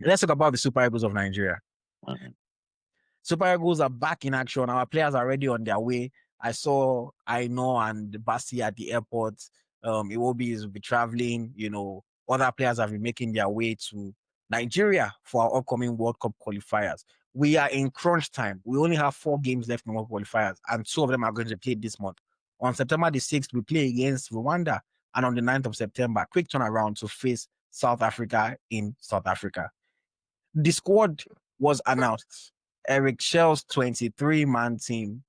Let's talk about the Super Eagles of Nigeria. Mhm. Super Eagles are back in action. Our players are already on their way. I saw Aino and Basi at the airport. Iwobi will be traveling. Other players have been making their way to Nigeria for our upcoming World Cup qualifiers. We are in crunch time. We only have 4 games left in World qualifiers, and 2 of them are going to be played this month. On September the 6th, we play against Rwanda, and on the 9th of September, quick turnaround to face South Africa in South Africa. The squad was announced. Eric Shell's 23-man team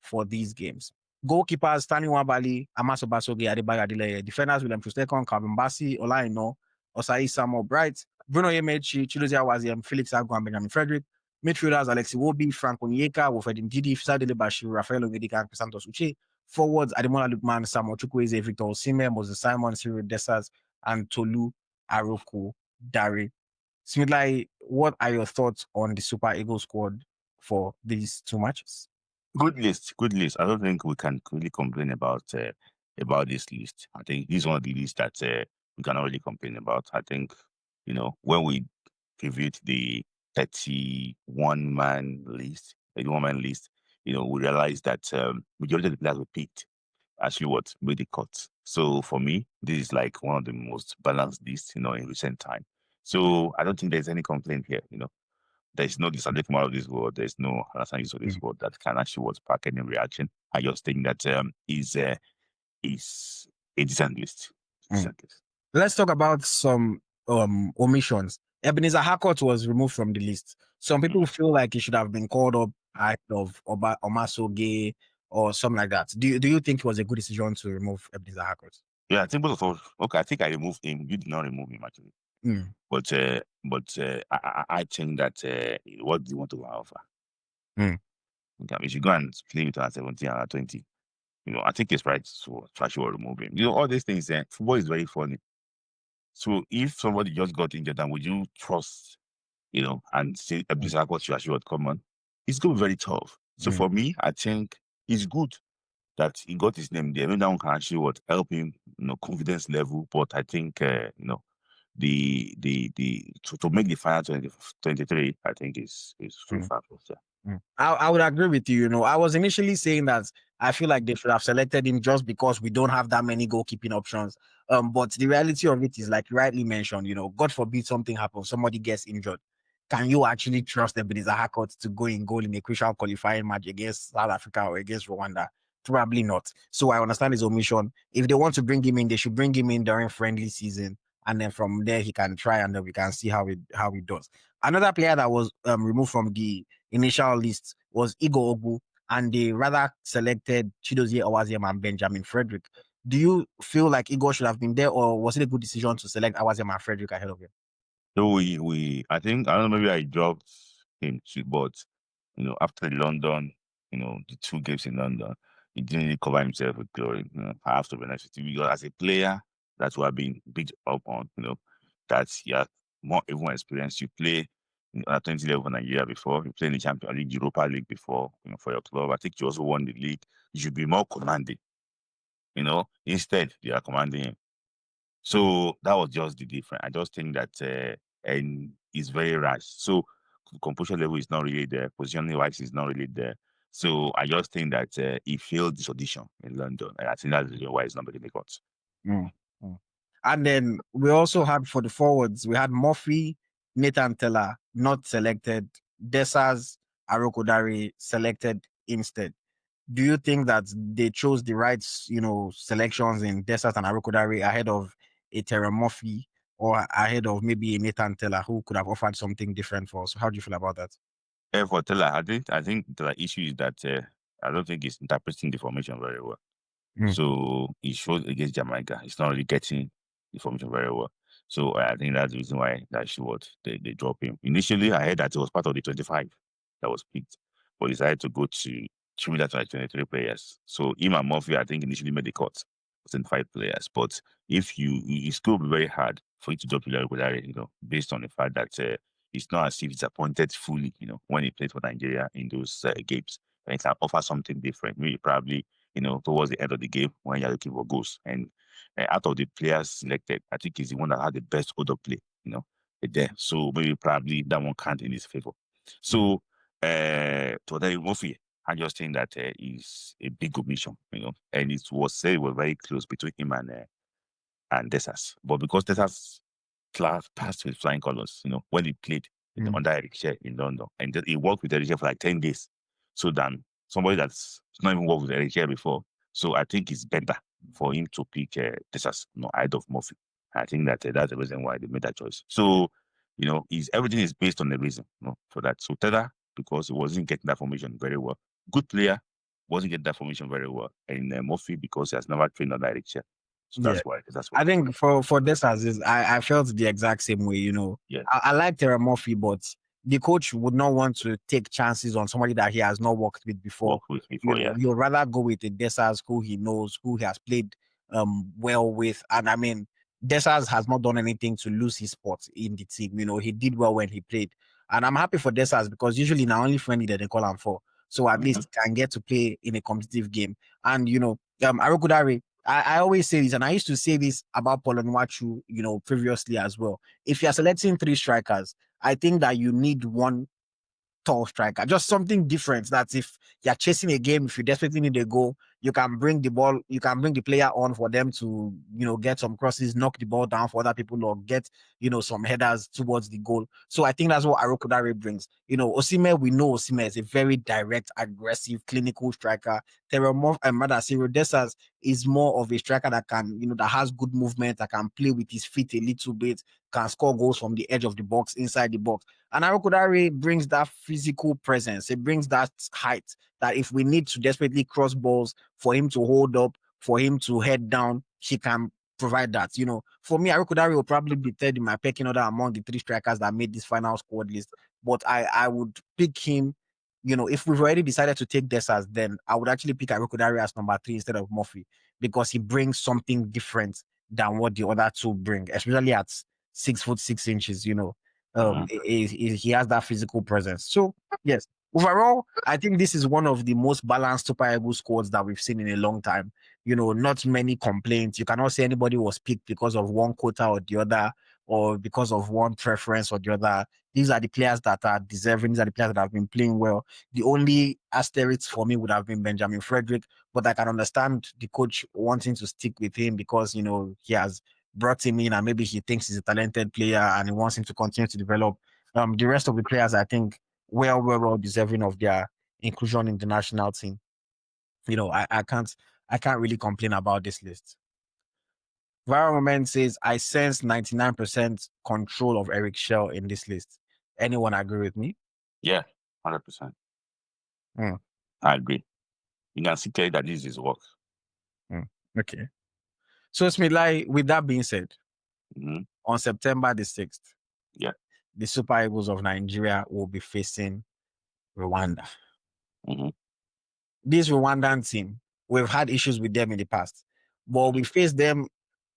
for these games. Goalkeepers, Stanley Wabali, Amaso Basoge, Adebayo Adeleye. Defenders, William Trustekon, Calvin Bassi, Olaino, Osai Samuel Bright, Bruno Yemechi, Chidozie Awaziem, Felix Agu, and Benjamin Frederick. Midfielders, Alexi Wobi, Frank Onyeka, Wilfred Ndidi, Sadele Bashir, Rafael Ongedika, and Santos Uche. Forwards, Ademola Lukman, Samuel Chukwueze, Victor Osimhen, Moses Simon, Cyril Dessers, and Tolu Aroko Dare. Smith Layi, what are your thoughts on the Super Eagles squad for these 2 matches? Good list. I don't think we can really complain about this list. I think this is one of the lists that we cannot really complain about. I think when we previewed the 31-man list, we realized that majority of the players we picked actually what made the cut. So for me, this is like one of the most balanced lists in recent time. So I don't think there's any complaint here. There's no Disadek out of this world. There's no Alasan use of this world that can actually spark any reaction. I just think that is a decent list. Let's talk about some omissions. Ebenezer Harcourt was removed from the list. Some people feel like he should have been called up ahead of Omasoge or something like that. Do you think it was a good decision to remove Ebenezer Harcourt? Yeah, I think both of us. Okay, I think I removed him. You did not remove him actually. But I think that what do you want to offer? Okay, if you go and play with 17 and 20, I think it's right to actually remove him. All these things. Football is very funny. So if somebody just got injured, then would you trust, and say Ebenezer Harcourt should actually come on? It's going to be very tough. So for me, I think it's good that he got his name there. Maybe that one can actually help him, confidence level. But I think the to make the final 2023, I think is too far. I would agree with you. I was initially saying that I feel like they should have selected him just because we don't have that many goalkeeping options. But the reality of it is, like you rightly mentioned, God forbid something happens, somebody gets injured. Can you actually trust Ebenezer Harcourt to go in goal in a crucial qualifying match against South Africa or against Rwanda? Probably not. So I understand his omission. If they want to bring him in, they should bring him in during friendly season, and then from there he can try, and then we can see how he does. Another player that was removed from the initial list was Igor Ogbu, and they rather selected Chidozie Awaziem and Benjamin Frederick. Do you feel like Igor should have been there, or was it a good decision to select Awaziem and Frederick ahead of him? So I think, I don't know, maybe I dropped him too, but after London, the 2 games in London, he didn't really cover himself with glory. I have to be honest with you, because as a player that we have been beat up on, that you have more even experience. You play at 20 level in Nigeria before, you play in the Champions League, Europa League before, for your club. I think you also won the league. You should be more commanding. Instead they are commanding him. So that was just the difference. I just think that and it's very rash. So composure level is not really there. Positioning wise is not really there. So I just think that he failed this audition in London, and I think that's the reason why he's not making the cuts. And then we also had, for the forwards, we had Murphy, Nathan Teller not selected, Dessers, Aroko Dare selected instead. Do you think that they chose the right, selections in Dessers and Aroko Dare ahead of a Terra Murphy, or ahead of maybe a Nathan Teller who could have offered something different for us? How do you feel about that? For Teller, I think the issue is that I don't think he's interpreting the formation very well. So he showed against Jamaica. He's not really getting the formation very well. So I think that's the reason why they drop him. Initially, I heard that it was part of the 25 that was picked, but he decided to go to 23 players. So him and Murphy, I think, initially made the cut, 25 players. But if it's going to be very hard for you to drop regularly, based on the fact that it's not as if he's appointed fully, when he played for Nigeria in those games. And he can offer something different. Maybe probably, towards the end of the game when you're looking for goals. And out of the players selected, I think he's the one that had the best order play, there. So maybe probably that one can't in his favor. So to that Murphy, I just think that is a big omission, and it was said was very close between him and Desas. But because Desas class passed with flying colors, when he played under Eric Shea in London, and he worked with Eric Shea for like 10 days. So then somebody that's not even worked with Eric Shea before. So I think it's better for him to pick Desas, ahead of Murphy. I think that that's the reason why they made that choice. So, everything is based on the reason, for that. So Teda, because he wasn't getting that formation very well. Good player, wasn't getting that formation very well. And Murphy, because he has never trained under Eric Shea. So that's why. I think for this as is, I felt the exact same way. Yeah. I like Terra Murphy, but the coach would not want to take chances on somebody that he has not worked with before. He would rather go with the Desas who he knows, who he has played well with. And I mean, Desas has not done anything to lose his spot in the team. He did well when he played. And I'm happy for Desas because usually now only friendly that they call him for. So at least he can get to play in a competitive game. And Arokudare, I always say this, and I used to say this about Paul Onwachu, previously as well. If you're selecting 3 strikers, I think that you need one tall striker, just something different. That if you're chasing a game, if you desperately need a goal, you can bring the ball, you can bring the player on for them to, get some crosses, knock the ball down for other people, or get, some headers towards the goal. So I think that's what Arokudare brings. Osimhen, we know Osimhen is a very direct, aggressive, clinical striker. Teremov and Ciro Desas is more of a striker that can, that has good movement, that can play with his feet a little bit, can score goals from the edge of the box, inside the box. And Arokudare brings that physical presence. It brings that height that if we need to desperately cross balls for him to hold up, for him to head down, he can provide that. For me, Arokudare will probably be third in my pecking order among the 3 strikers that made this final squad list. But I would pick him, if we've already decided to take Desas, then I would actually pick Arokudare as number 3 instead of Murphy because he brings something different than what the other 2 bring, especially at 6'6". He has that physical presence. So yes, overall, I think this is one of the most balanced Super Eagles squads that we've seen in a long time. Not many complaints. You cannot say anybody was picked because of one quota or the other, or because of one preference or the other. These are the players that are deserving. These are the players that have been playing well. The only asterisk for me would have been Benjamin Frederick, but I can understand the coach wanting to stick with him because he has brought him in and maybe he thinks he's a talented player and he wants him to continue to develop. The rest of the players, I think, well deserving of their inclusion in the national team. I can't really complain about this list. Viral Moment says, I sense 99% control of Eric Shell in this list. Anyone agree with me? Yeah, 100%. I agree. You can see clearly that this is work. Okay. So, Smith Layi, with that being said, on September the 6th, the Super Eagles of Nigeria will be facing Rwanda. This Rwandan team, we've had issues with them in the past, but we faced them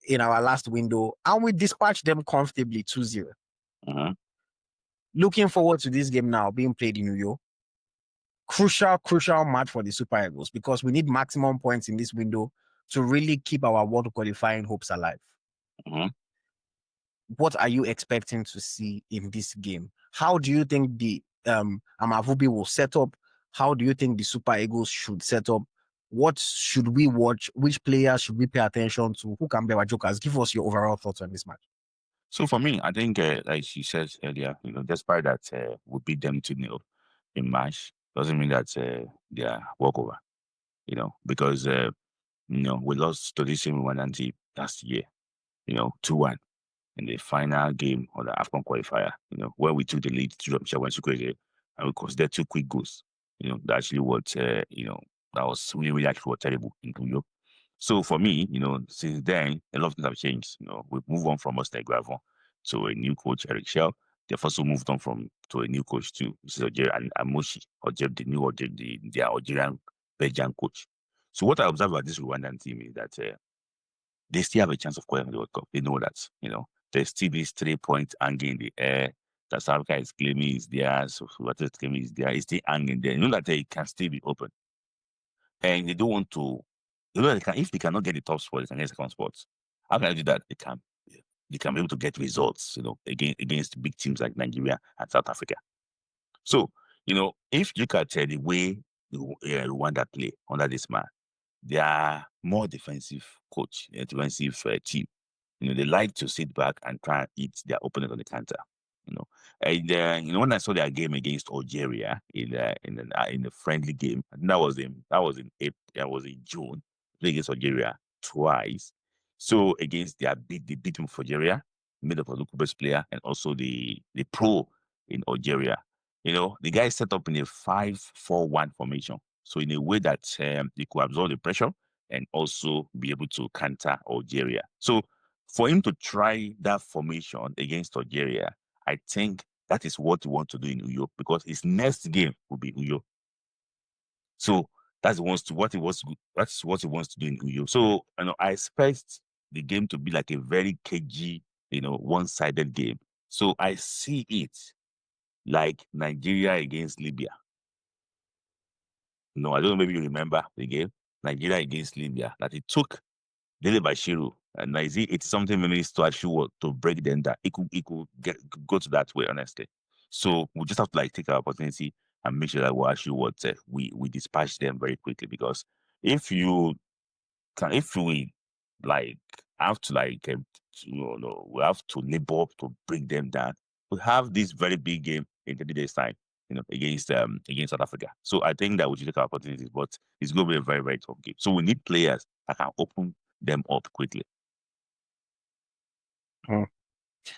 in our last window and we dispatched them comfortably 2-0. Looking forward to this game now being played in New York. Crucial match for the Super Eagles because we need maximum points in this window to really keep our world qualifying hopes alive. What are you expecting to see in this game? How do you think the Amavubi will set up? How do you think the Super Eagles should set up? What should we watch? Which players should we pay attention to? Who can be our jokers? Give us your overall thoughts on this match. So for me, I think, like she said earlier, despite that we beat them 2-0 in March, doesn't mean that they are walkover. Because we lost to this same Rwandan team last year, 2-1 in the final game of the AFCON qualifier, where we took the lead to Michel Wensukweze, and we considered 2 quick goals. That actually what that was really actually terrible in New York. So for me, since then, a lot of things have changed. We've moved on from Oscar Gravon to a new coach, Eric Shell. They've also moved on to a new coach too, Mrs. Ojer and Amoshi, their Algerian Belgian coach. So what I observe about this Rwandan team is that they still have a chance of qualifying the World Cup. They know that, there's still this 3-point hanging in the air that South Africa is claiming is theirs, so what is claiming is there, it's still hanging there. You know that they can still be open. And they don't want to, if they cannot get the top spot, they can get second spots. How can I do that? They can. they can be able to get results, against big teams like Nigeria and South Africa. So, if you look at the way Rwanda play under this man, they are more defensive coach, defensive team. They like to sit back and try and eat their opponent on the counter. And when I saw their game against Algeria in the friendly game, I think that was in April, that was in June, played against Algeria twice. So against they beat them for Algeria, made up of the best player and also the pro in Algeria. The guy set up in a 5-4-1 formation. So in a way that they could absorb the pressure and also be able to counter Algeria. So for him to try that formation against Algeria, I think that is what he wants to do in Uyo, because his next game will be Uyo. So that's what he wants to do in Uyo. So I expect the game to be like a very cagey, one-sided game. So I see it like Nigeria against Libya. I don't know, maybe you remember the game, Nigeria against Libya, that it took Dele Bashiru and it's something minutes to actually to break them that it could go to that way, honestly. So we just have to take our opportunity and make sure that we dispatch them very quickly, because if we have to we have to labor up to bring them down. We have this very big game in 30 days time, against South Africa. So I think that we should take our opportunities, but it's going to be a very, very tough game. So we need players that can open them up quickly.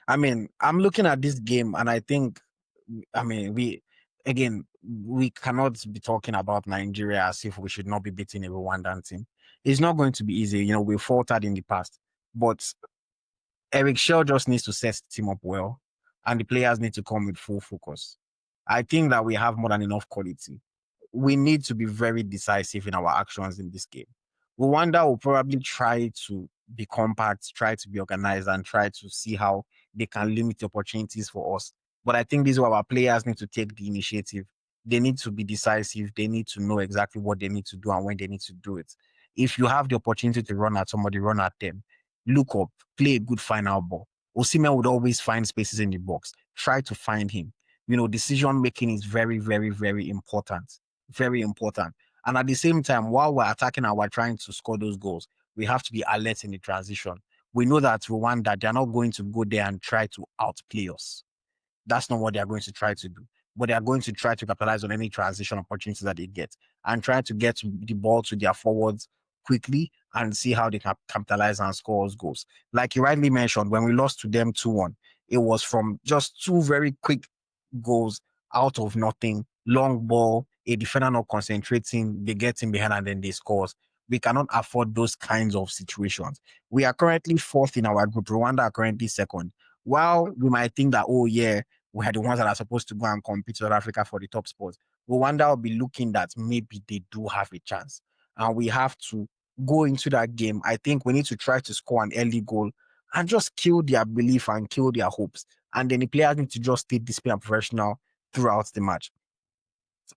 I mean, I'm looking at this game and I think, we cannot be talking about Nigeria as if we should not be beating a Rwandan team. It's not going to be easy. We faltered in the past, but Eric Shell just needs to set the team up well, and the players need to come with full focus. I think that we have more than enough quality. We need to be very decisive in our actions in this game. Rwanda will probably try to be compact, try to be organized, and try to see how they can limit the opportunities for us. But I think this is where our players need to take the initiative. They need to be decisive. They need to know exactly what they need to do and when they need to do it. If you have the opportunity to run at somebody, run at them. Look up, play a good final ball. Osimhen would always find spaces in the box. Try to find him. Decision making is very, very, very important. Very important. And at the same time, while we're attacking and we're trying to score those goals, we have to be alert in the transition. We know that Rwanda, they're not going to go there and try to outplay us. That's not what they're going to try to do. But they're going to try to capitalize on any transition opportunities that they get and try to get the ball to their forwards quickly and see how they can capitalize and score those goals. Like you rightly mentioned, when we lost to them 2-1, it was from just two very quick goals out of nothing, long ball, a defender not concentrating, they get in behind and then they score. We cannot afford those kinds of situations. We are currently fourth in our group. Rwanda are currently second. While we might think that, oh yeah, we are the ones that are supposed to go and compete with Africa for the top spots, Rwanda will be looking that maybe they do have a chance. And we have to go into that game. I think we need to try to score an early goal and just kill their belief and kill their hopes. And then the players need to just stay disciplined and professional throughout the match.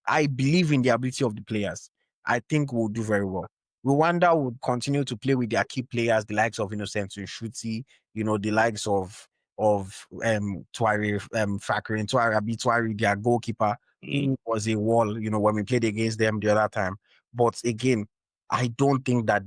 I believe in the ability of the players. I think we'll do very well. Rwanda would continue to play with their key players, the likes of Innocent Nshuti, the likes of Twari, Fakri, Twari, their goalkeeper, who was a wall, when we played against them the other time. But again, I don't think that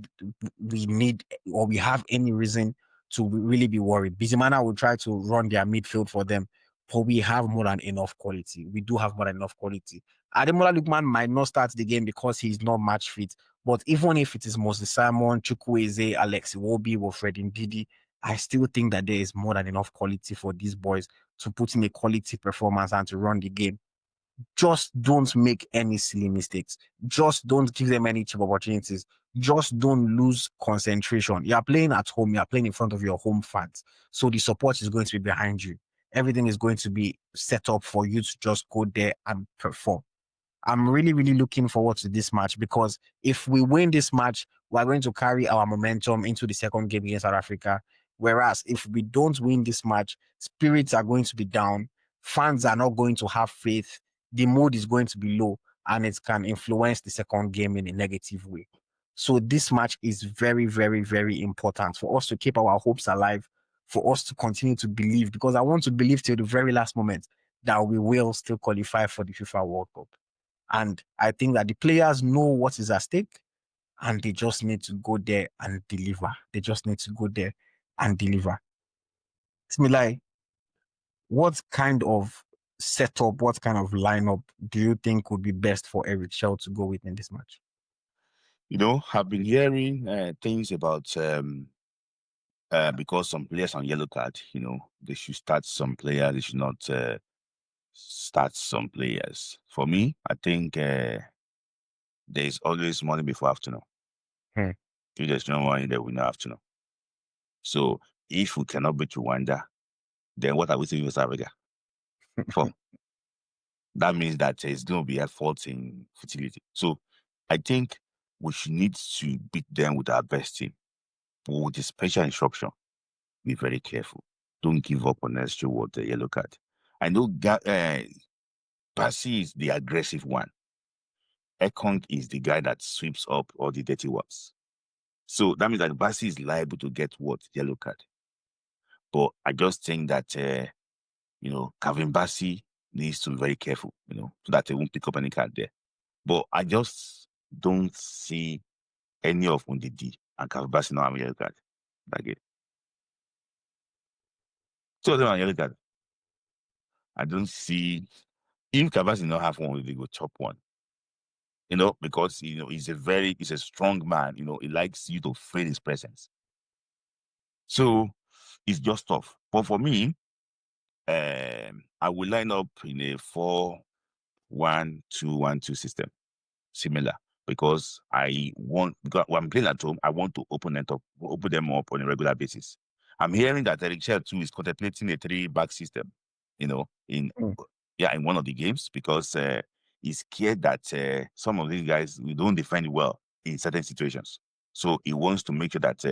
we need or we have any reason to really be worried. Bizimana will try to run their midfield for them, but we have more than enough quality. We do have more than enough quality. Ademola Lookman might not start the game because he's not match fit, but even if it is Moses Simon, Chukwueze, Alex Iwobi, Wilfred Ndidi, I still think that there is more than enough quality for these boys to put in a quality performance and to run the game. Just don't make any silly mistakes. Just don't give them any cheap opportunities. Just don't lose concentration. You are playing at home. You are playing in front of your home fans. So the support is going to be behind you. Everything is going to be set up for you to just go there and perform. I'm really, really looking forward to this match, because if we win this match, we're going to carry our momentum into the second game against South Africa. Whereas if we don't win this match, spirits are going to be down. Fans are not going to have faith. The mood is going to be low, and it can influence the second game in a negative way. So this match is very, very, very important for us to keep our hopes alive, for us to continue to believe, because I want to believe till the very last moment that we will still qualify for the FIFA World Cup. And I think that the players know what is at stake, and they just need to go there and deliver. They just need to go there and deliver. Smith Layi, what kind of setup, what kind of lineup do you think would be best for Eric Shell to go with in this match? I've been hearing things about because some players on yellow card, they should start some players, they should not start some players. For me, I think there's always morning before afternoon. If there's no morning, there will no afternoon. So if we cannot beat Rwanda, then what are we saying with South Africa for? That means that there's going to be a fault in fertility. So I think we should need to beat them with our best team. But with the special instruction, be very careful. Don't give up on us with the yellow card. I know Bassi is the aggressive one. Ekong is the guy that sweeps up all the dirty ones. So that means that Bassi is liable to get yellow card. But I just think that Calvin Bassi needs to be very careful, so that they won't pick up any card there. But I just don't see any of Undidi and Calvin Bassi not having yellow card. Again. Two of them are yellow card. I don't see if Kabasi not have one, they go chop one. Because he's a strong man. He likes you to feel his presence. So it's just tough. But for me, I will line up in a 4-1-2-1-2 system, similar. Because when I'm playing at home, I want to open them up on a regular basis. I'm hearing that Eric Shell too is contemplating a 3-back system, in one of the games, because he's scared that some of these guys we don't defend well in certain situations. So he wants to make sure that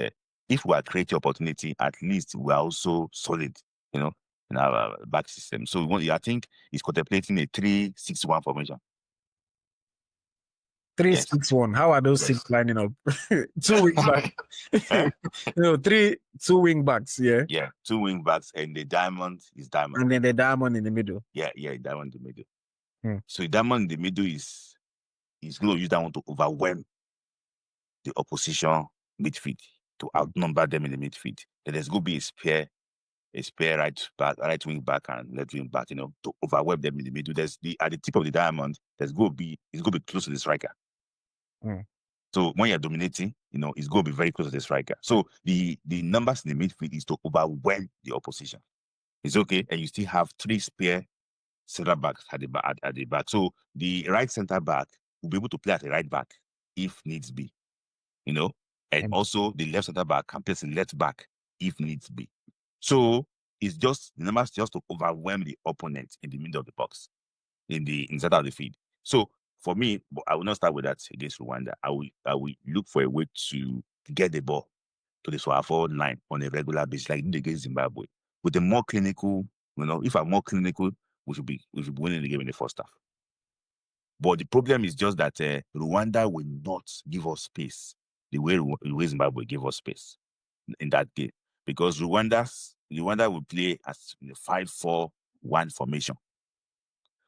if we are creating opportunity, at least we are also solid, in our back system. So I think he's contemplating a 3-6-1 formation. 3-6-1. How are those six lining up? 2 wing backs. 2 wing backs. Yeah. Yeah, 2 wing backs, and the diamond is diamond. And then the diamond in the middle. Yeah, diamond in the middle. So the diamond in the middle is going to use that one to overwhelm the opposition midfield, to outnumber them in the midfield. Then there's going to be a spare right wing back and left wing back, to overwhelm them in the middle. There's at the tip of the diamond, it's going to be close to the striker. So when you're dominating, it's going to be very close to the striker. So the numbers in the midfield is to overwhelm the opposition. It's okay, and you still have 3 spare center backs at the back. So the right center back will be able to play at the right back if needs be, and also the left center back can play the left back if needs be. So it's just the numbers just to overwhelm the opponent in the middle of the box, in the inside of the field. So for me, I will not start with that against Rwanda. I will look for a way to get the ball to the forward line on a regular basis, like against Zimbabwe, with a more clinical. If I'm more clinical, we should be winning the game in the first half. But the problem is just that Rwanda will not give us space the way Zimbabwe gave us space in that game, because Rwanda will play as in the 5-4-1 formation.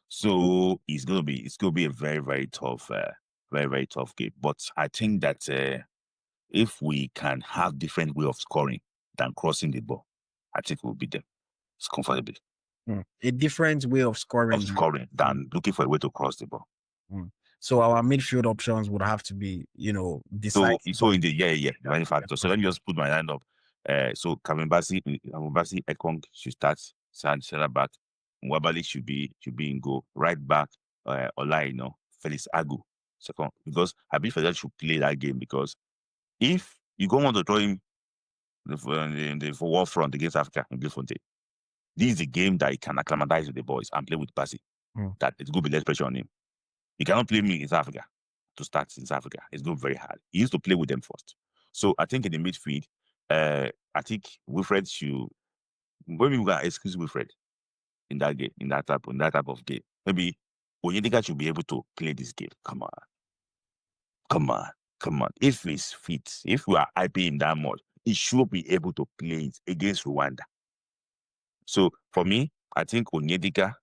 So it's gonna be a very, very tough, very, very tough game. But I think that if we can have different way of scoring than crossing the ball, I think we'll beat them. It's comfortably. A different way of scoring. Than looking for a way to cross the ball. So our midfield options would have to be, decisive. So in the many factors. So let me just put my line up. So Calvin Bassi, Ekong should start center back. Nwabali should be in goal. Right back, Felix Agu second, because I believe that should play that game, because if you go on to throw him in the forward front against Africa in Bloemfontein, this is a game that he can acclimatize with the boys and play with Bassi. That it's going to be less pressure on him. He cannot play me in South Africa to start in South Africa. It's going to be very hard. He used to play with them first. So I think in the midfield, I think Wilfred should. Maybe we can excuse Wilfred in that game, in that type of game. Maybe Onyedika should be able to play this game. Come on. If he's fit, if we are hyping him that much, he should be able to play it against Rwanda. So for me, I think Onyedika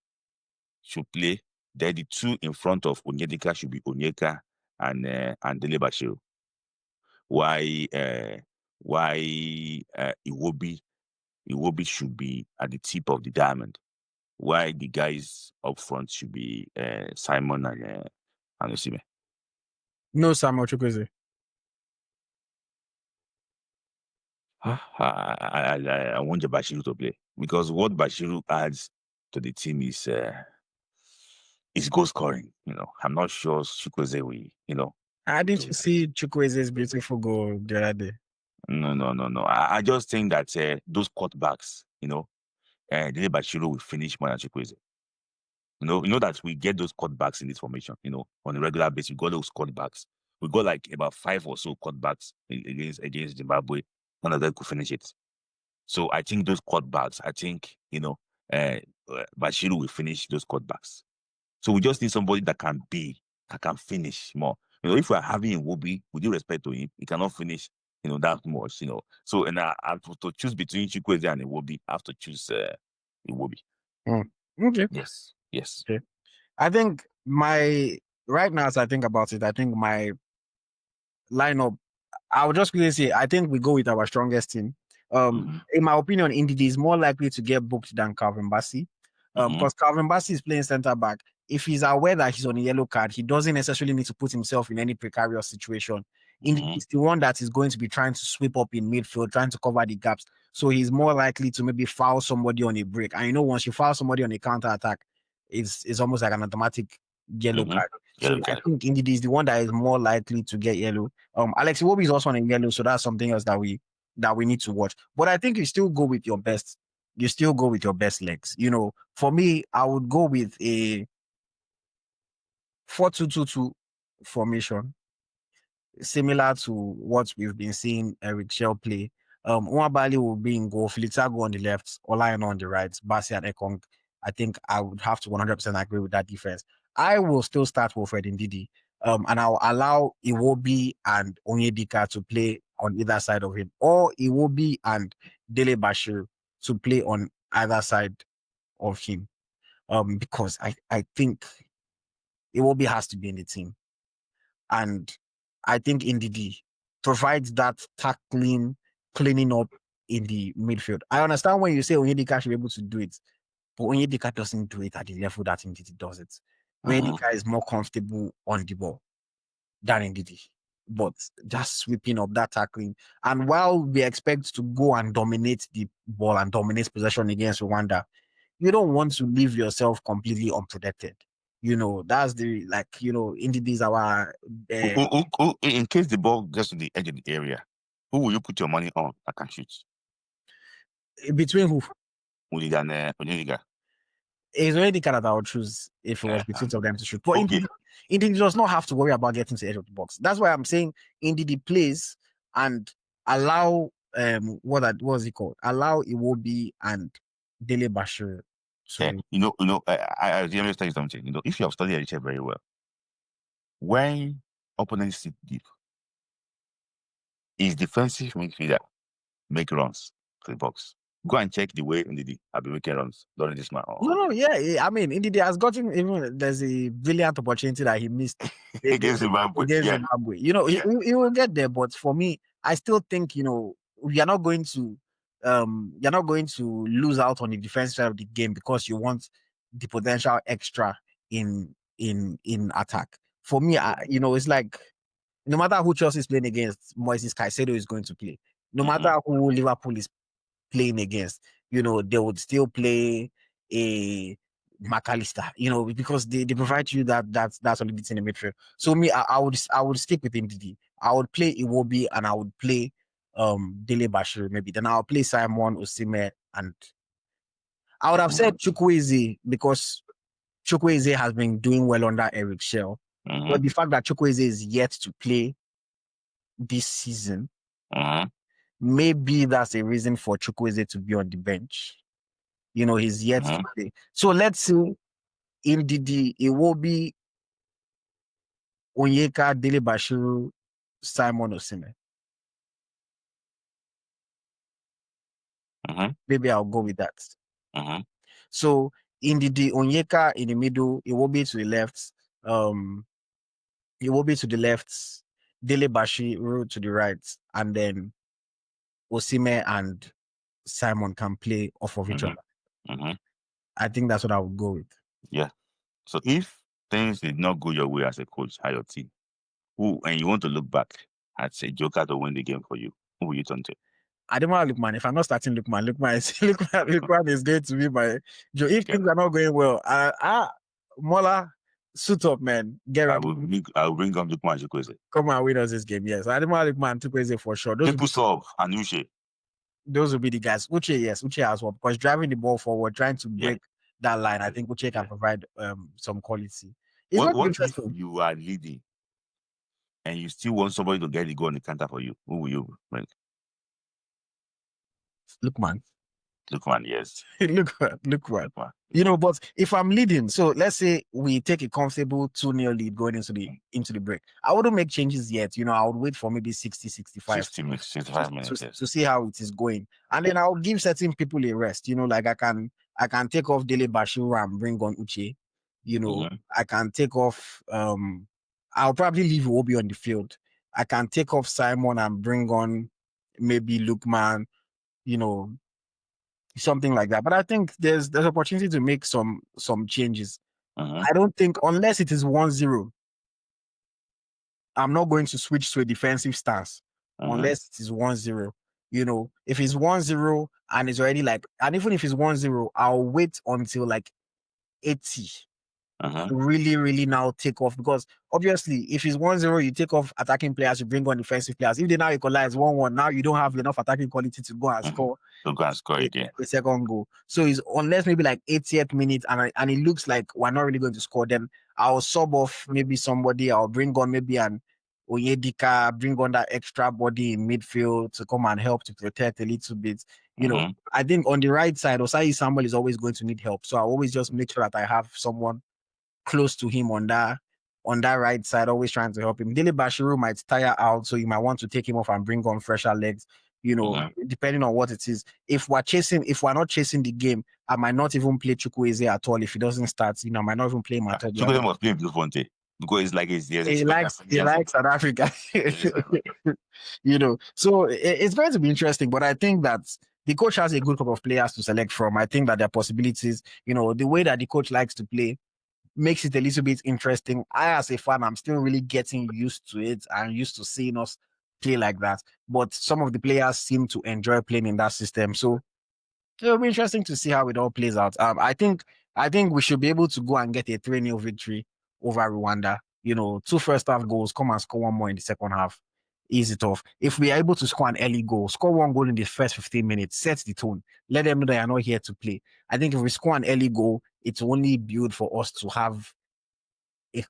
should play. Then the two in front of Onyedika should be Onyeka and Dele Bashiru. Why Iwobi should be at the tip of the diamond. Why the guys up front should be Simon and Osime. No Samuel Chukwueze. I want Bashiru to play because what Bashiru adds to the team is goal scoring. I'm not sure Chukwueze will. I didn't see Chukwueze's beautiful goal the other day. No. I just think that those cutbacks, Dele Bashiru will finish more than Chukwueze. You know that we get those cutbacks in this formation. On a regular basis, we got those cutbacks. We got like about 5 or so cutbacks against Zimbabwe. None of them could finish it. So I think those cutbacks, Bashiru will finish those cutbacks. So we just need somebody that can finish more. If we're having Iwobi, with due respect to him, he cannot finish, that much, So, and I have to choose between Chukwueze and Iwobi. I have to choose Iwobi. Okay. Yes. Okay. I think right now, as I think about it, I think my lineup, I would just quickly say, I think we go with our strongest team. In my opinion, Ndidi is more likely to get booked than Calvin Bassey. Because Calvin Bassey is playing center back. If he's aware that he's on a yellow card, he doesn't necessarily need to put himself in any precarious situation. It's the one that is going to be trying to sweep up in midfield, trying to cover the gaps. So he's more likely to maybe foul somebody on a break. And once you foul somebody on a counter attack, it's almost like an automatic yellow card. So I think Ndidi is the one that is more likely to get yellow. Alex Iwobi is also on a yellow, so that's something else that we need to watch. But I think you still go with your best. You still go with your best legs. For me, I would go with a 4-2-2-2 formation, similar to what we've been seeing Eric Shell play. Nwabali will be in goal, Filitago on the left, Olayan on the right, Bassey and Ekong. I think I would have to 100% agree with that defense. I will still start Wilfred Ndidi, and I'll allow Iwobi and Onyedika to play on either side of him, or Iwobi and Dele Bashir to play on either side of him. Because I think Iwobi has to be in the team. And I think Ndidi provides that tackling, cleaning up in the midfield. I understand when you say Onyedika should be able to do it, but Onyedika doesn't do it at the level that Ndidi does it. Onyedika is more comfortable on the ball than Ndidi, but just sweeping up that tackling. And while we expect to go and dominate the ball and dominate possession against Rwanda, you don't want to leave yourself completely unprotected. That's Ndidi is our. In case the ball gets to the edge of the area, who will you put your money on that can shoot? Between who? Ndidi and Onyedika. It's already kind of our choose if it was between of them to shoot. But Ndidi does not have to worry about getting to the edge of the box. That's why I'm saying Ndidi plays and allow what was it called? Allow Iwobi and Dele Bashir to I just tell you something. If you have studied Eritrea very well, when opponents sit deep, his defensive midfielder make runs to the box. Go and check the way Ndidi have been making runs during this match. Yeah. I mean, Ndidi has gotten there's a brilliant opportunity that he missed against Zimbabwe. Zimbabwe. He will get there, but for me, I still think you're not going to lose out on the defensive side of the game because you want the potential extra in attack. For me, it's like no matter who Chelsea is playing against, Moises Caicedo is going to play. No matter who Liverpool is playing against, they would still play a McAllister, because they provide you that's solidity in the midfield. So me, I would stick with Ndidi. I would play Iwobi and I would play Dele Bashir maybe. Then I'll play Simon Osime, and I would have said Chukwueze because Chukwueze has been doing well under Eric Shell. But the fact that Chukwueze is yet to play this season, maybe that's a reason for Chukwueze to be on the bench. He's yet to play. So let's see Ndidi, Iwobi, Onyeka, Dele Bashiru, Simon Osime. Maybe I'll go with that. Mm-hmm. So in the Onyeka in the middle, it will be to the left. It will be to the left. Dele Bashiru to the right, and then Osime and Simon can play off of each other. I think that's what I would go with. Yeah. So if things did not go your way as a coach, AyoT, and you want to look back and say Joker to win the game for you, who will you turn to? I don't want Lukman. If I'm not starting Lukman is going to be my Joe. If things are not going well, Mola, suit up, man. Get ready. I will bring up Lukman Chukwueze. Come and win us this game. Yes, I don't want Lukman Chukwueze for sure. People solve and Uche. Those will be the guys. Uche, yes, Uche as well, because driving the ball forward, trying to break that line, I think Uche can provide some quality. What if you are leading and you still want somebody to get the goal on the counter for you? Who will you bring? Lukman, yes. Lukman. You know, but if I'm leading, so let's say we take a comfortable 2-0 lead going into the break. I wouldn't make changes yet. You know, I would wait for maybe 60, 65. 65 minutes to see how it is going. And then I'll give certain people a rest. You know, like I can take off Dele Bashiru and bring on Uche. You know, I can take off I'll probably leave Obi on the field. I can take off Simon and bring on maybe Lukman, you know, something like that. But I think there's opportunity to make some changes. I don't think, unless it is 1-0, I'm not going to switch to a defensive stance unless it is 1-0. You know, if it's 1-0 and it's already and even if it's 1-0, I'll wait until like 80 to really, really now take off, because obviously if it's 1-0, you take off attacking players, you bring on defensive players. If they now equalize 1-1, now you don't have enough attacking quality to go and score. Again. The second goal. So it's unless maybe like 80th minute and it looks like we're not really going to score, then I'll sub off maybe somebody. I'll bring on maybe an Oyedika, bring on that extra body in midfield to come and help to protect a little bit. You know, I think on the right side, Osayi Samuel is always going to need help. So I always just make sure that I have someone close to him on that right side, always trying to help him. Dele Bashiru might tire out, so you might want to take him off and bring on fresher legs, you know, depending on what it is. If we're not chasing the game, I might not even play Chukwueze at all. If he doesn't start, you know, I might not even play him at all. Chukwueze must play in Bloemfontein because it's like he likes South Africa. You know, so it's going to be interesting, but I think that the coach has a good group of players to select from. I think that there are possibilities, you know, the way that the coach likes to play makes it a little bit interesting. I, as a fan, I'm still really getting used to it and used to seeing us play like that. But some of the players seem to enjoy playing in that system. So it'll be interesting to see how it all plays out. I think we should be able to go and get a 3-0 victory over Rwanda. You know, 2 first half goals, come and score 1 more in the second half. Ease it off. If we are able to score an early goal, score 1 goal in the first 15 minutes, set the tone. Let them know that you're not here to play. I think if we score an early goal, it's only built for us to have a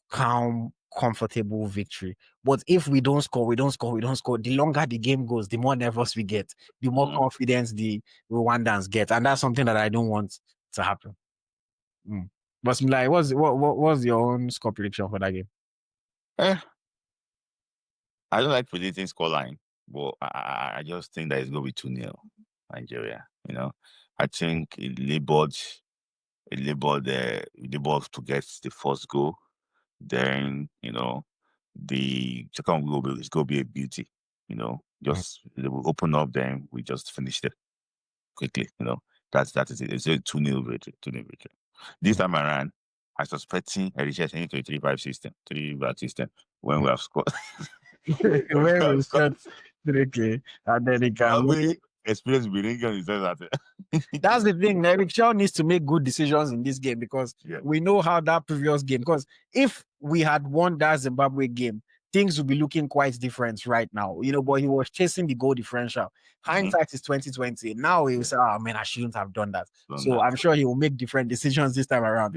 calm, comfortable victory. But if we don't score, the longer the game goes, the more nervous we get, the more confidence the Rwandans get. And that's something that I don't want to happen. But like, what's your own score prediction for that game? I don't like predicting scoreline, but I just think that it's going to be 2-0 Nigeria. You know, I think it labored to get the first goal. Then, you know, the second goal is going to be a beauty. You know, just they will open up, then we just finish it quickly. You know, that is it. It's a 2-0 victory. This time around, I'm suspecting a research any 3-5 system, 3-5 system when we have scored. When we scored 3K, and then it can experience winning is that. That's the thing. Eric Shaw needs to make good decisions in this game, because we know how that previous game. Because if we had won that Zimbabwe game, things would be looking quite different right now. You know, but he was chasing the goal differential. Hindsight is 2020. Now he will say, "Oh man, I shouldn't have done that." I'm sure he will make different decisions this time around.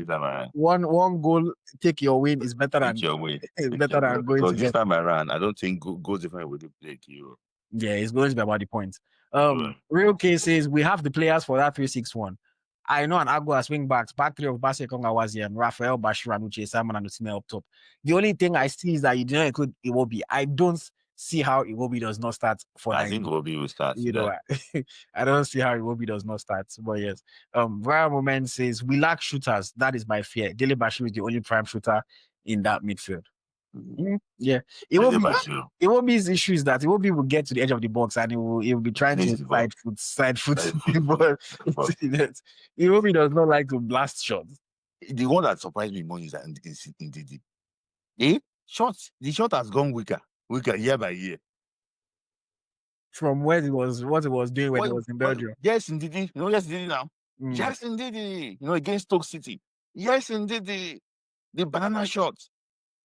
One goal, take your win is better than your win. It's better than going to this time around. I don't think goes different with the play. Yeah, it's going to be about the points. Real cases, we have the players for that 3-6-1. I know an Agua swing backs, back three of Base Kongawazi and Raphael Bashir and Uche Simon and Usime up top. The only thing I see is that you didn't include Iwobi. I don't see how Iwobi does not start for I Nigeria. think Iwobi will start. You know, I don't see how Iwobi does not start. But yes, Viral Moment says we lack shooters. That is my fear. Dele Bashiru is the only prime shooter in that midfield. Yeah, Iwobi's issue is that Iwobi will get to the edge of the box and he will be trying to side foot. But Iwobi does not like to blast shots. The one that surprised me more is that indeed, the shot has gone weaker year by year. From what it was doing when it was in Belgium. Yes, indeed. You know, yes, indeed now. Yes, indeed. You know, against Stoke City. Yes, indeed. The banana shot.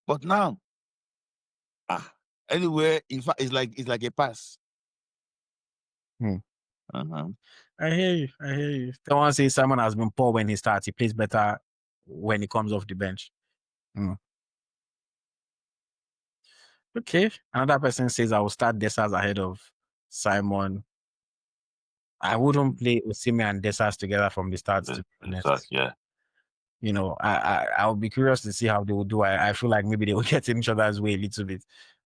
But now, anywhere, in fact, it's like a pass. I hear you. Someone says Simon has been poor when he starts. He plays better when he comes off the bench. Okay. Another person says I will start Desas ahead of Simon. I wouldn't play Osimhen and Desas together from the start, to be honest. Yeah. You know, I would be curious to see how they will do. I feel like maybe they will get in each other's way a little bit.